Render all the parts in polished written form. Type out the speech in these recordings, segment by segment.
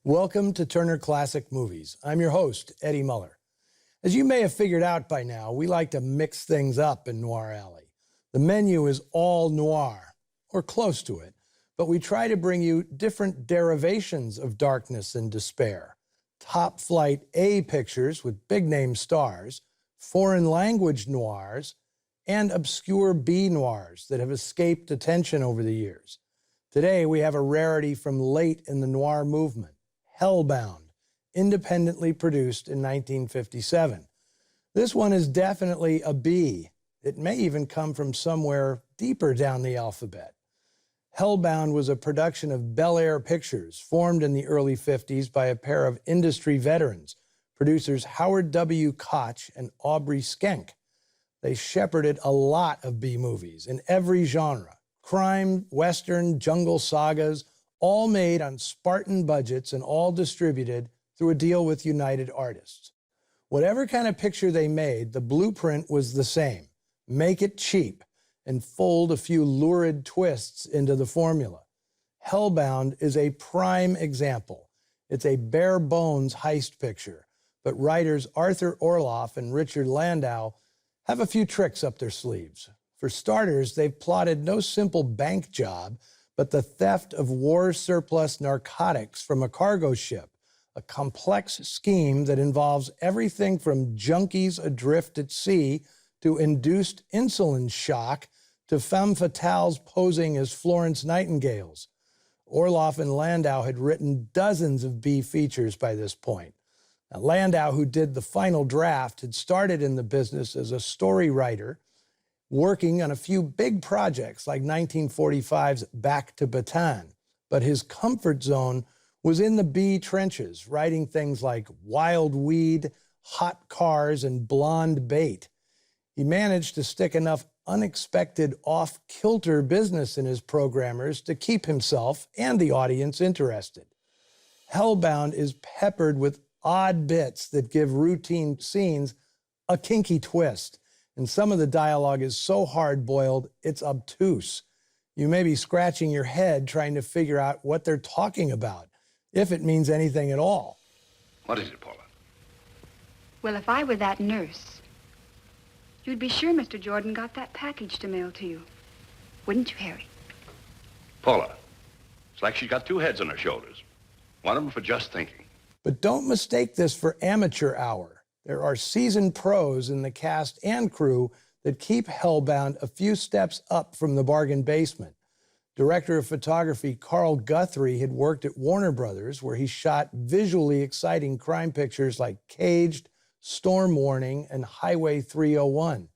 Welcome to Turner Classic Movies. I'm your host, Eddie Muller. As you may have figured out by now, we like to mix things up in Noir Alley. The menu is all noir, or close to it, but we try to bring you different derivations of darkness and despair. Top-flight A pictures with big-name stars, foreign language noirs, and obscure B noirs that have escaped attention over the years. Today, we have a rarity from late in the noir movement. Hellbound, independently produced in 1957. This one is definitely a B. It may even come from somewhere deeper down the alphabet. Hellbound was a production of Bel Air Pictures, formed in the early 50s by a pair of industry veterans, producers Howard W. Koch and Aubrey Schenck. They shepherded a lot of B movies in every genre: crime, western, jungle sagas, all made on Spartan budgets and all distributed through a deal with United Artists. Whatever kind of picture they made, the blueprint was the same: make it cheap and fold a few lurid twists into the formula. Hellbound is a prime example. It's a bare-bones heist picture, but writers Arthur Orloff and Richard Landau have a few tricks up their sleeves. For starters, they've plotted no simple bank job, but the theft of war surplus narcotics from a cargo ship, a complex scheme that involves everything from junkies adrift at sea to induced insulin shock to femme fatales posing as Florence Nightingales. Orloff and Landau had written dozens of B features by this point. Now, Landau, who did the final draft, had started in the business as a story writer, working on a few big projects like 1945's Back to Bataan. But his comfort zone was in the B trenches, writing things like Wild Weed, Hot Cars, and Blonde Bait. He managed to stick enough unexpected off-kilter business in his programmers to keep himself and the audience interested. Hellbound is peppered with odd bits that give routine scenes a kinky twist. And some of the dialogue is so hard-boiled, it's obtuse. You may be scratching your head trying to figure out what they're talking about, if it means anything at all. What is it, Paula? Well, if I were that nurse, you'd be sure Mr. Jordan got that package to mail to you. Wouldn't you, Harry? Paula, it's like she's got two heads on her shoulders. One of them for just thinking. But don't mistake this for amateur hour. There are seasoned pros in the cast and crew that keep Hellbound a few steps up from the bargain basement. Director of photography Carl Guthrie had worked at Warner Brothers, where he shot visually exciting crime pictures like Caged, Storm Warning, and Highway 301.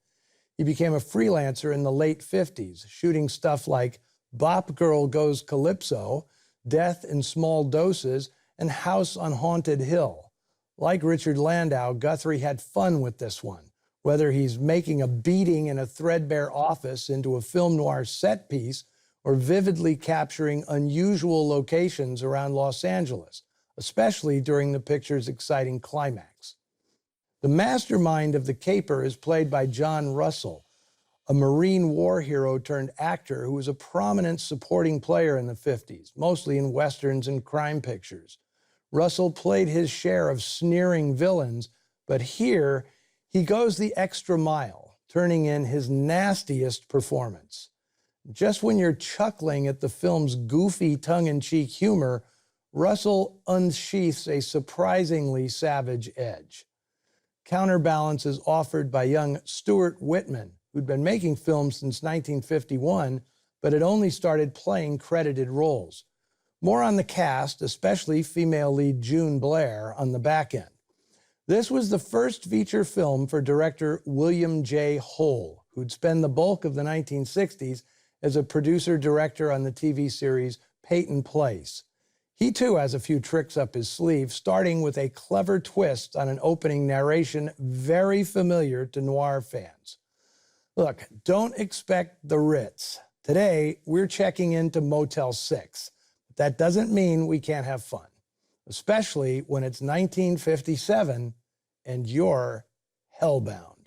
He became a freelancer in the late 50s, shooting stuff like Bop Girl Goes Calypso, Death in Small Doses, and House on Haunted Hill. Like Richard Landau, Guthrie had fun with this one, whether he's making a beating in a threadbare office into a film noir set piece or vividly capturing unusual locations around Los Angeles, especially during the picture's exciting climax. The mastermind of the caper is played by John Russell, a Marine war hero turned actor who was a prominent supporting player in the 50s, mostly in westerns and crime pictures. Russell played his share of sneering villains, but here he goes the extra mile, turning in his nastiest performance. Just when you're chuckling at the film's goofy tongue-in-cheek humor, Russell unsheaths a surprisingly savage edge. Counterbalance is offered by young Stuart Whitman, who'd been making films since 1951, but had only started playing credited roles. More on the cast, especially female lead June Blair, on the back end. This was the first feature film for director William J. Hole, who'd spend the bulk of the 1960s as a producer-director on the TV series Peyton Place. He too has a few tricks up his sleeve, starting with a clever twist on an opening narration very familiar to noir fans. Look, don't expect the Ritz. Today, we're checking into Motel 6. That doesn't mean we can't have fun, especially when it's 1957 and you're hellbound.